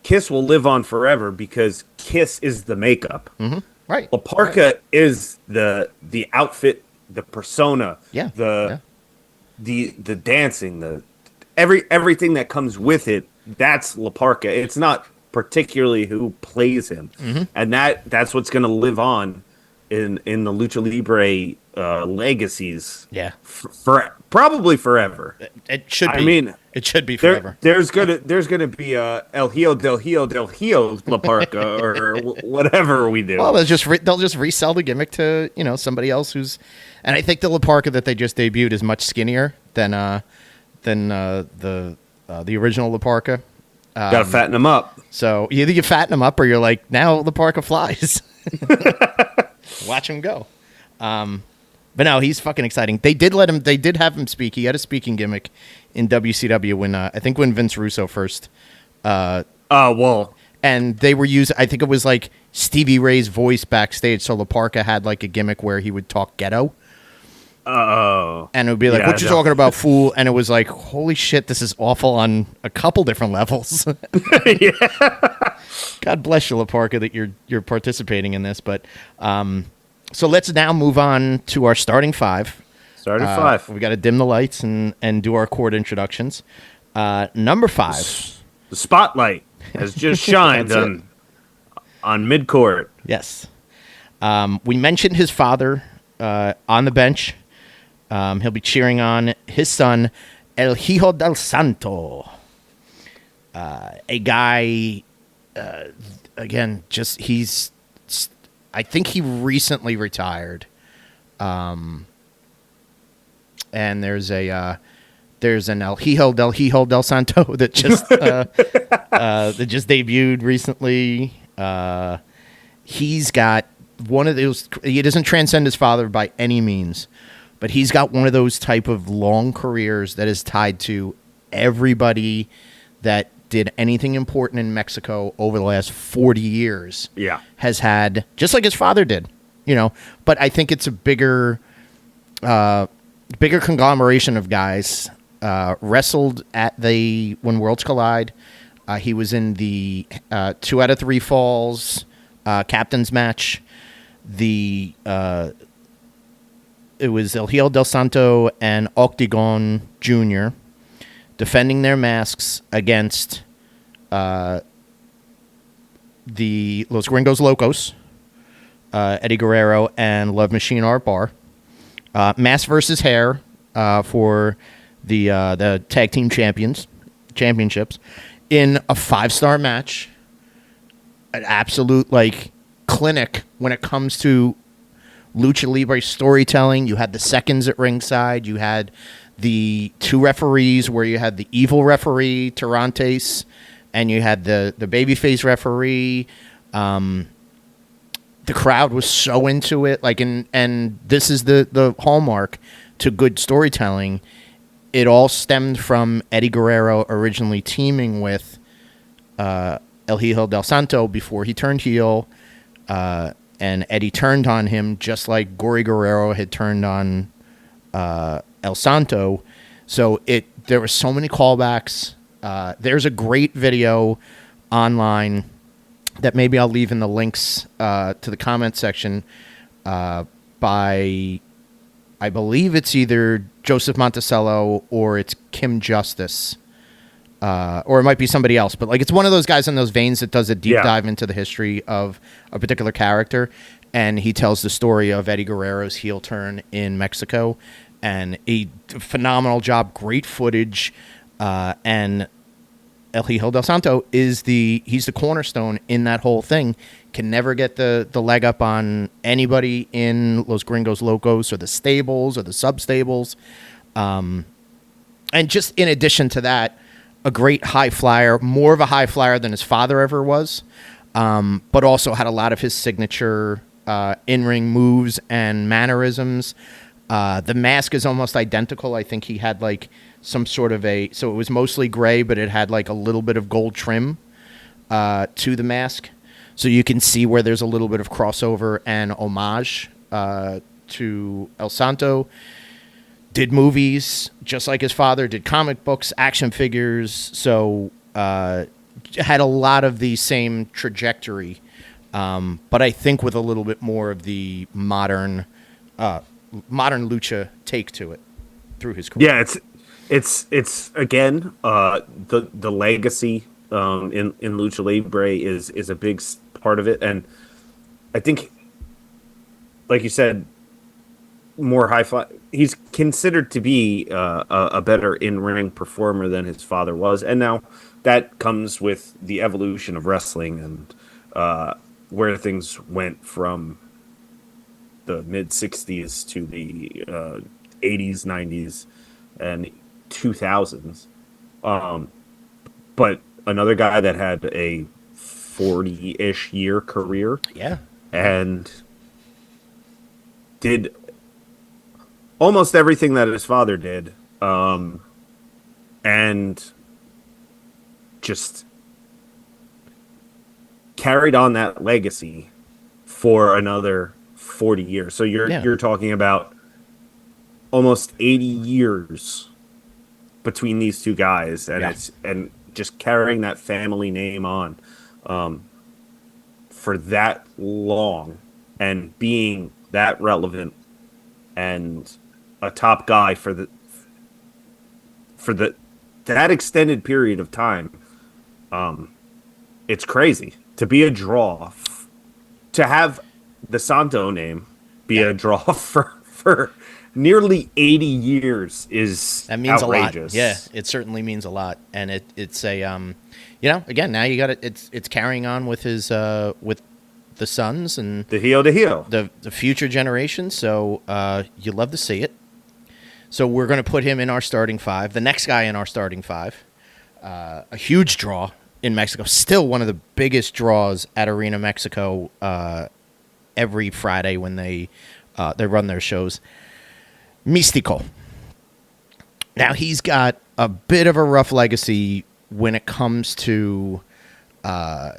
Kiss will live on forever because Kiss is the makeup. Right. La Parca is the outfit, the persona, the dancing, everything that comes with it. That's La Parca. It's not particularly who plays him, and that's what's going to live on in the Lucha Libre legacies. Yeah, for probably forever. It should be. I mean, it should be forever. There's gonna be a El Hijo del La Parca or whatever we do. Well, they'll just resell the gimmick to somebody else who's, and I think the La Parca that they just debuted is much skinnier than the original La Parca. Gotta fatten them up. So either you fatten them up or you're like, now La Parca flies. Watch him go. But no, he's fucking exciting. They did have him speak. He had a speaking gimmick in WCW when Vince Russo first. And they were using, I think it was like Stevie Ray's voice backstage. So La Parca had like a gimmick where he would talk ghetto. Oh. And it would be like, what you talking about, fool? And it was like, holy shit, this is awful on a couple different levels. Yeah. God bless you, La Parca, that you're participating in this. But so let's now move on to our starting five. Starting five. We got to dim the lights and do our chord introductions. Number 5. The spotlight has just shined on mid-court. Yes. We mentioned his father on the bench. He'll be cheering on his son, El Hijo del Santo. A guy, again, just I think he recently retired. And there's an El Hijo del Santo that just debuted recently. He's got one of those. He doesn't transcend his father by any means, but he's got one of those type of long careers that is tied to everybody that did anything important in Mexico over the last 40 years. Yeah. Has had, just like his father did, but I think it's a bigger conglomeration of guys. Wrestled at when Worlds Collide. He was in the 2 out of 3 falls captain's match. It was El Hijo del Santo and Octagon Jr. defending their masks against the Los Gringos Locos, Eddie Guerrero and Love Machine Art Bar. Mask versus hair for the tag team championships in a 5-star match. An absolute clinic when it comes to Lucha Libre storytelling. You had the seconds at ringside. You had the 2 referees where you had the evil referee, Tirantes, and you had the babyface referee. The crowd was so into it. And this is the hallmark to good storytelling. It all stemmed from Eddie Guerrero originally teaming with El Hijo del Santo before he turned heel. And Eddie turned on him just like Gory Guerrero had turned on El Santo. So there were so many callbacks. There's a great video online that maybe I'll leave in the links to the comment section by, I believe it's either Joseph Monticello or it's Kim Justice. Or it might be somebody else, but it's one of those guys in those veins that does a deep dive into the history of a particular character, and he tells the story of Eddie Guerrero's heel turn in Mexico, and a phenomenal job, great footage, and El Hijo del Santo he's the cornerstone in that whole thing. Can never get the leg up on anybody in Los Gringos Locos or the stables or the sub-stables, and just in addition to that, a great high flyer, more of a high flyer than his father ever was, but also had a lot of his signature in-ring moves and mannerisms. The mask is almost identical. I think he had some sort of so it was mostly gray, but it had a little bit of gold trim to the mask. So you can see where there's a little bit of crossover and homage to El Santo. Did movies just like his father, did comic books, action figures, so had a lot of the same trajectory, but I think with a little bit more of the modern lucha take to it through his career. Yeah, it's again the legacy in Lucha Libre is a big part of it, and I think, like you said, more high fly. He's considered to be a better in-ring performer than his father was, and now that comes with the evolution of wrestling and where things went from the mid 60s to the 80s, 90s, and 2000s. But another guy that had a 40-ish year career, and did almost everything that his father did, and just carried on that legacy for another 40 years. So you're talking about almost 80 years between these two guys, and and just carrying that family name on for that long and being that relevant and a top guy for that extended period of time. It's crazy to be a draw, to have the Santo name be Yeah. a draw for nearly 80 years is That means a lot. Yeah, outrageous. it certainly means a lot, and it's a you know, again, now you got it. It's carrying on with his with the sons and The heel. the future generations. So you love to see it. So we're going to put him in our starting five. The next guy in our starting five, a huge draw in Mexico. Still one of the biggest draws at Arena Mexico every Friday when they run their shows. Místico. Now he's got a bit of a rough legacy when it comes to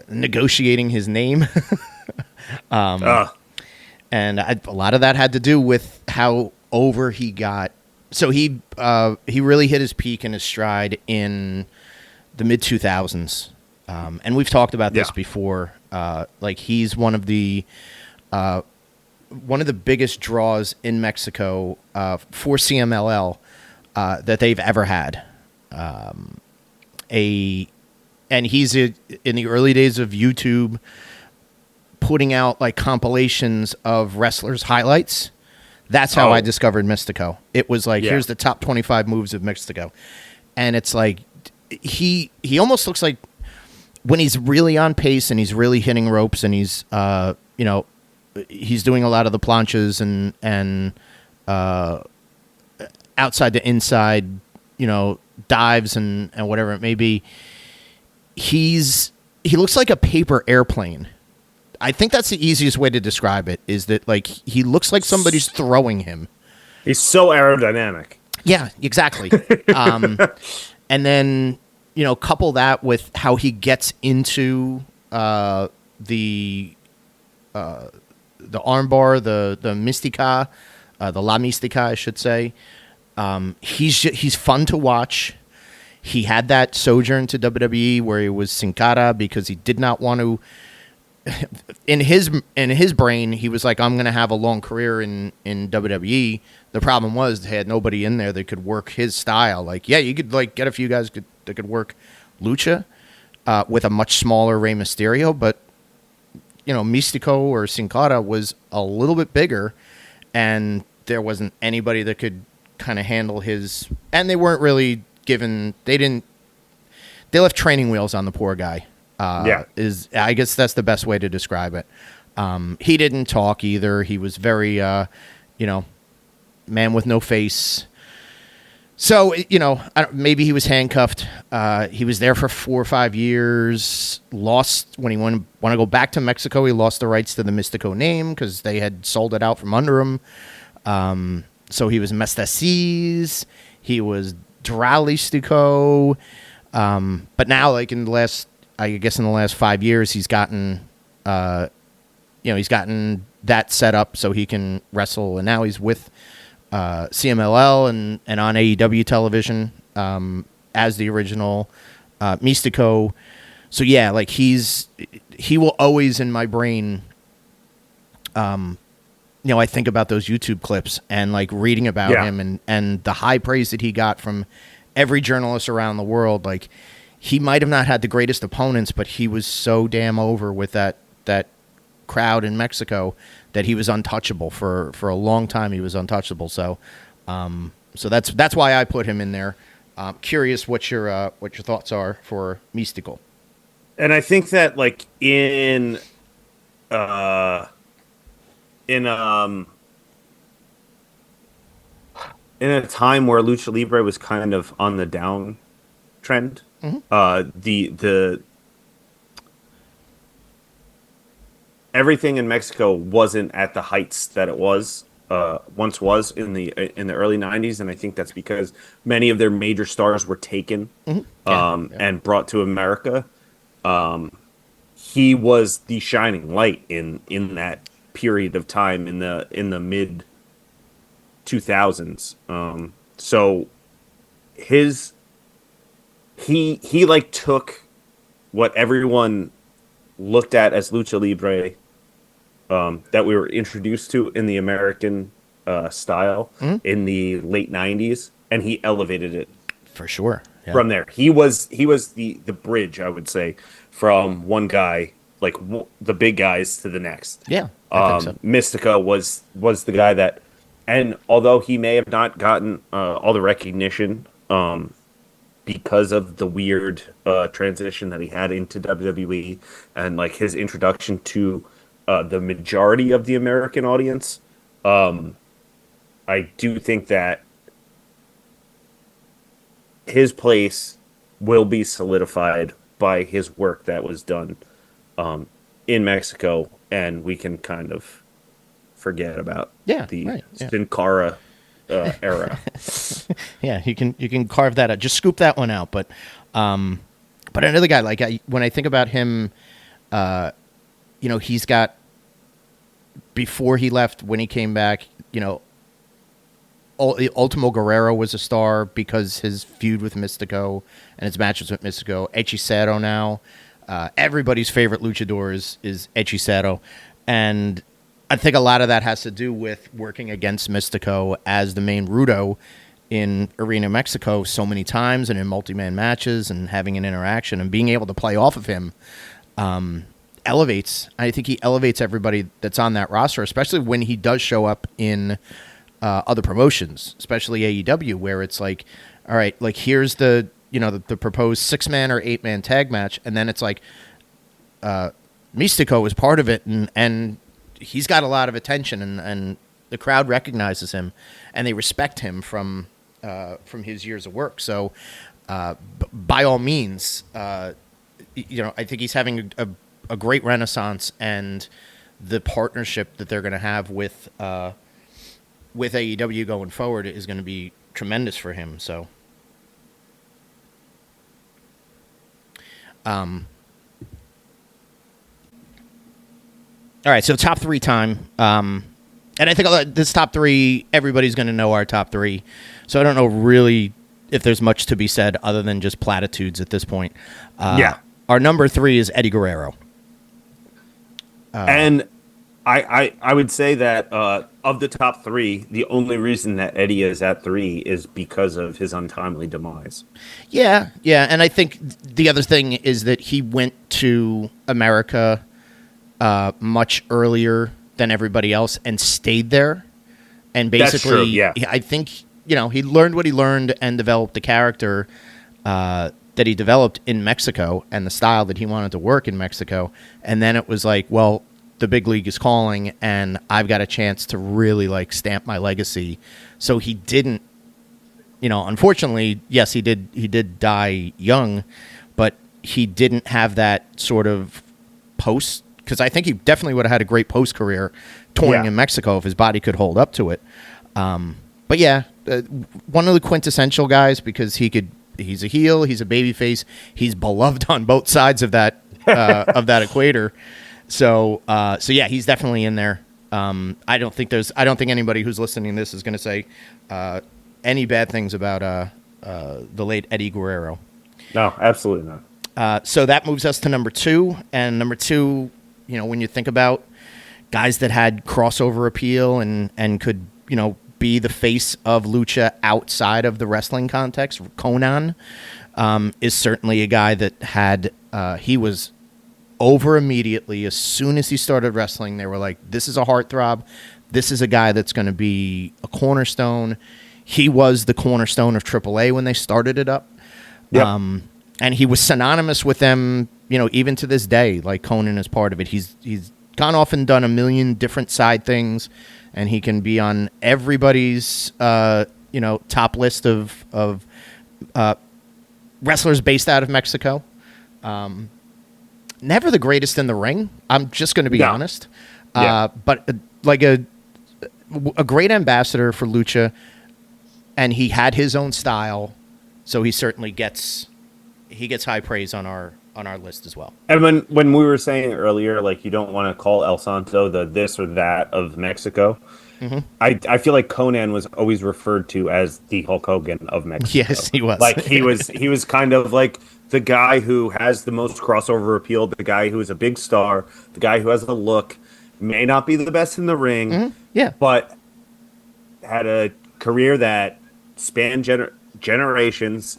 negotiating his name. And a lot of that had to do with how over he got. So he really hit his peak and his stride in the mid 2000s, and we've talked about this before. Like he's one of the biggest draws in Mexico for CMLL that they've ever had. And he's in the early days of YouTube, putting out like compilations of wrestlers' highlights. That's how I discovered Mystico. It was like, here's the top 25 moves of Mystico. And it's like, he almost looks like when he's really on pace and he's really hitting ropes and he's, he's doing a lot of the planches and outside to inside, dives and whatever it may be. He looks like a paper airplane. I think that's the easiest way to describe it, is that like he looks like somebody's throwing him. He's so aerodynamic. Yeah, exactly. And then, couple that with how he gets into the armbar, the Mystica, the La Mystica, I should say. He's fun to watch. He had that sojourn to WWE where he was Sin Cara because he did not want to. In his brain, he was like, I'm going to have a long career in WWE. The problem was they had nobody in there that could work his style. Like, yeah, you could like get a few guys that could work Lucha with a much smaller Rey Mysterio, but Mystico or Sin Cara was a little bit bigger, and there wasn't anybody that could kind of handle his. And they weren't really given. They left training wheels on the poor guy. I guess that's the best way to describe it. He didn't talk either. He was very, man with no face. So, maybe he was handcuffed. He was there for 4 or 5 years. Lost when he want to go back to Mexico. He lost the rights to the Mystico name because they had sold it out from under him. So he was Mestasis. He was Dralistico. But now, like in the last 5 years, he's gotten, he's gotten that set up so he can wrestle, and now he's with CMLL and on AEW television as the original Mystico. So yeah, like he will always in my brain. I think about those YouTube clips and like reading about him and the high praise that he got from every journalist around the world. Like, he might have not had the greatest opponents, but he was so damn over with that crowd in Mexico that he was untouchable for a long time. He was untouchable. So, that's why I put him in there. Curious what your thoughts are for Mystico. And I think that like in a time where Lucha Libre was kind of on the down trend. The everything in Mexico wasn't at the heights that it was once was in the early 90s, and I think that's because many of their major stars were taken and brought to America. He was the shining light in that period of time in the mid 2000s. So he like took what everyone looked at as Lucha Libre that we were introduced to in the American style in the late 90s, and he elevated it For sure. Yeah. from there. He was the bridge, I would say, from one guy, like the big guys, to the next. Yeah. I think so. Mystico was the guy that, and although he may have not gotten all the recognition because of the weird transition that he had into WWE and like his introduction to the majority of the American audience, I do think that his place will be solidified by his work that was done in Mexico, and we can kind of forget about the Sin Cara era. Yeah, you can carve that out. Just scoop that one out. But another guy, like when I think about him, he's got, before he left, when he came back, Ultimo Guerrero was a star because his feud with Mystico and his matches with Mystico. Hechicero now. Everybody's favorite luchador is Hechicero. And I think a lot of that has to do with working against Mystico as the main Rudo in Arena Mexico so many times and in multi-man matches and having an interaction and being able to play off of him. I think he elevates everybody that's on that roster, especially when he does show up in other promotions, especially AEW, where it's like, all right, like here's the proposed 6-man or 8-man tag match, and then it's like Mystico is part of it, and he's got a lot of attention, and the crowd recognizes him, and they respect him from his years of work. So, by all means, I think he's having a great renaissance, and the partnership that they're going to have with AEW going forward is going to be tremendous for him. So, all right, so top 3 time. And I think this top 3, everybody's going to know our top 3. So I don't know really if there's much to be said other than just platitudes at this point. Our number 3 is Eddie Guerrero. And I would say that of the top 3, the only reason that Eddie is at 3 is because of his untimely demise. Yeah, and I think the other thing is that he went to America much earlier than everybody else and stayed there. And basically, that's true, yeah. I think, he learned what he learned and developed the character that he developed in Mexico and the style that he wanted to work in Mexico. And then it was like, well, the big league is calling and I've got a chance to really like stamp my legacy. So he didn't, unfortunately, yes, he did die young, but he didn't have that sort of post, because I think he definitely would have had a great post career touring in Mexico if his body could hold up to it. But yeah, one of the quintessential guys, because he's a heel, he's a babyface, he's beloved on both sides of that equator. So yeah, he's definitely in there. I don't think anybody who's listening to this is going to say any bad things about the late Eddie Guerrero. No, absolutely not. So that moves us to number 2, and number 2, when you think about guys that had crossover appeal and could, be the face of lucha outside of the wrestling context, Conan is certainly a guy that had he was over immediately. As soon as he started wrestling, they were like, this is a heartthrob. This is a guy that's going to be a cornerstone. He was the cornerstone of AAA when they started it up. Yep. And he was synonymous with them, even to this day. Like, Conan is part of it. He's gone off and done a million different side things, and he can be on everybody's top list of wrestlers based out of Mexico. Never the greatest in the ring. I'm just going to be honest. But like a great ambassador for lucha, and he had his own style, so he certainly gets high praise on our list as well. And when we were saying earlier, like, you don't want to call El Santo the this or that of Mexico, I feel like Conan was always referred to as the Hulk Hogan of Mexico. Yes, he was. Like, he was kind of like the guy who has the most crossover appeal, the guy who is a big star, the guy who has a look, may not be the best in the ring, but had a career that spanned generations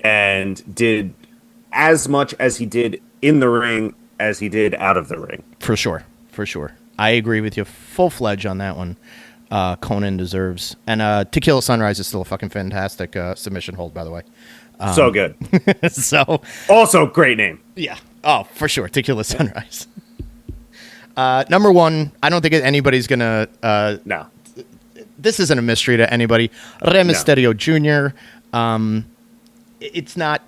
and did as much as he did in the ring as he did out of the ring. For sure. I agree with you full-fledged on that one. Conan deserves. And Tequila Sunrise is still a fucking fantastic submission hold, by the way. So good. So, Also, great name. yeah. Oh, for sure. Tequila Sunrise. Number one, I don't think anybody's going to... No. This isn't a mystery to anybody. Rey Mysterio Jr. It's not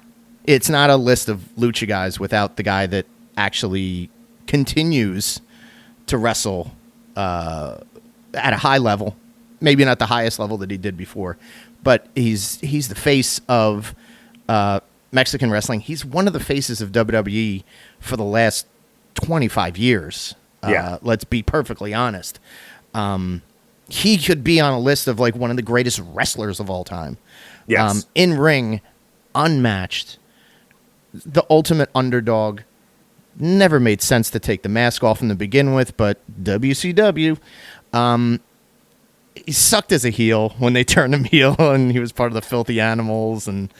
a list of lucha guys without the guy that actually continues to wrestle at a high level. Maybe not the highest level that he did before, but he's the face of Mexican wrestling. He's one of the faces of WWE for the last 25 years. Let's be perfectly honest. He could be on a list of like one of the greatest wrestlers of all time. Yes. In ring, unmatched, the ultimate underdog. Never made sense to take the mask off him to begin with, but WCW, he sucked as a heel when they turned him heel, and he was part of the Filthy Animals, and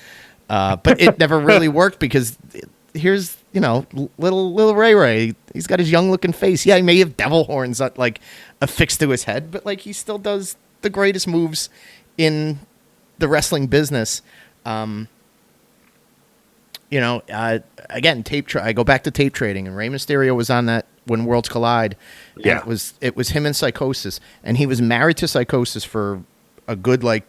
but it never really worked because here's little Ray. He's got his young looking face. Yeah, he may have devil horns like affixed to his head, but like he still does the greatest moves in the wrestling business. Again, I go back to tape trading, and Rey Mysterio was on that when Worlds Collide. Yeah, it was him and Psychosis, and he was married to Psychosis for a good 4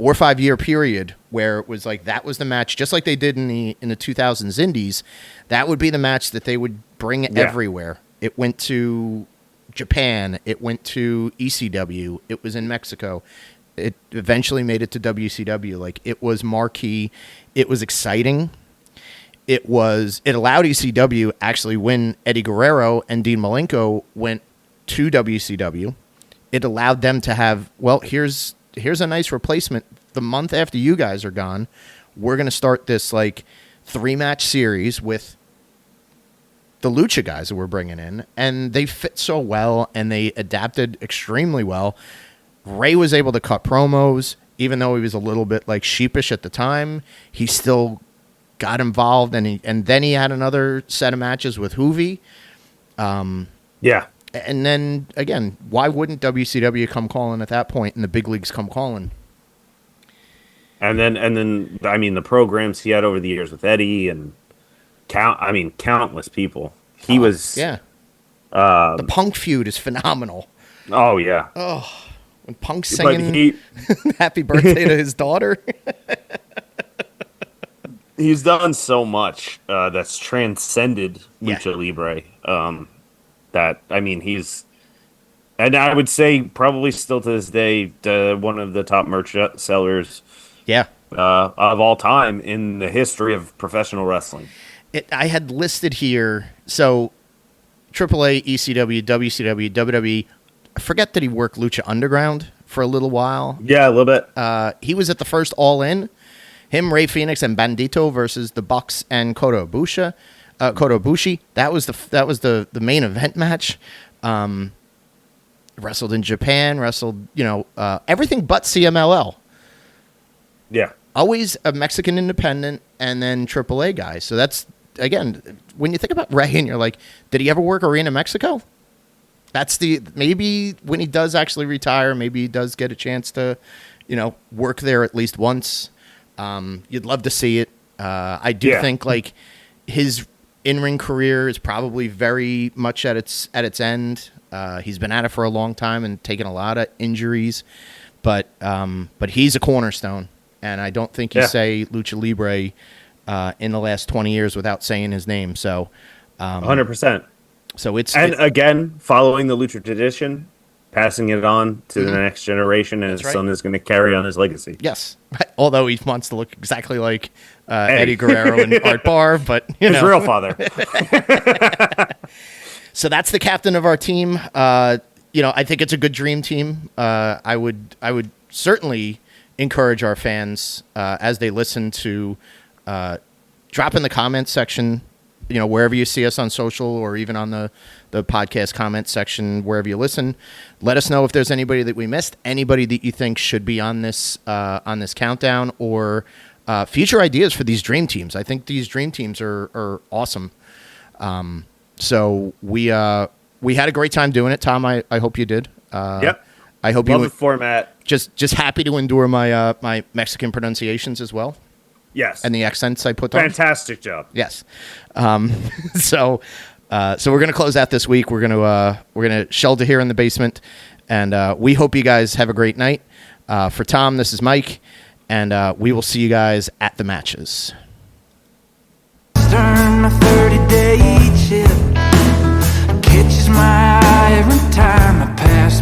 or 5 year period where it was like that was the match, just like they did in the 2000s Indies. That would be the match that they would bring everywhere. It went to Japan. It went to ECW. It was in Mexico. It eventually made it to WCW. Like, it was marquee. It was exciting. It allowed ECW actually when Eddie Guerrero and Dean Malenko went to WCW. It allowed them to have, here's a nice replacement. The month after you guys are gone, we're going to start this 3-match series with the Lucha guys that we're bringing in, and they fit so well, and they adapted extremely well. Ray was able to cut promos, even though he was a little bit sheepish at the time. He still got involved, and then he had another set of matches with Hoovy. Yeah. And then again, why wouldn't WCW come calling at that point, and the big leagues come calling? And then I mean the programs he had over the years with Eddie and countless people. He was the Punk feud is phenomenal. Oh yeah. Oh, when Punk's singing "Happy Birthday" to his daughter. He's done so much that's transcended Lucha Libre. And I would say probably still to this day one of the top merch sellers of all time in the history of professional wrestling. I had listed here, so AAA, ECW, WCW, WWE. I forget that he worked Lucha Underground for a little while. Yeah, a little bit. He was at the first All In. Him, Rey Fenix, and Bandito versus the Bucks and Kota Ibushi. That was the main event match. Wrestled in Japan. Wrestled everything but CMLL. Yeah. Always a Mexican independent and then AAA guy. So that's, again, when you think about Ray and you're like, did he ever work Arena Mexico? That's maybe when he does actually retire, maybe he does get a chance to, work there at least once. You'd love to see it. I do think his in-ring career is probably very much at its end. He's been at it for a long time and taken a lot of injuries, but he's a cornerstone. And I don't think you say Lucha Libre in the last 20 years without saying his name. So, 100%. So again, following the Lucha tradition, passing it on to the next generation, and his son is going to carry on his legacy. Yes, although he wants to look exactly like Eddie Guerrero and Art Barr, but his real father. So that's the captain of our team. I think it's a good dream team. I would certainly encourage our fans as they listen to drop in the comments section, wherever you see us on social or even on the podcast comment section, wherever you listen. Let us know if there's anybody that we missed, anybody that you think should be on this countdown, or future ideas for these dream teams. I think these dream teams are awesome. So we're we had a great time doing it, Tom. I hope you did. Yep. I hope Love you the format. just happy to endure my my Mexican pronunciations as well. Yes. And the accents I put on. Fantastic job. Yes. So we're gonna close out this week. We're gonna shelter here in the basement, and we hope you guys have a great night. For Tom, this is Mike, and we will see you guys at the matches. Stern, my 30-day chip catches my eye every time I pass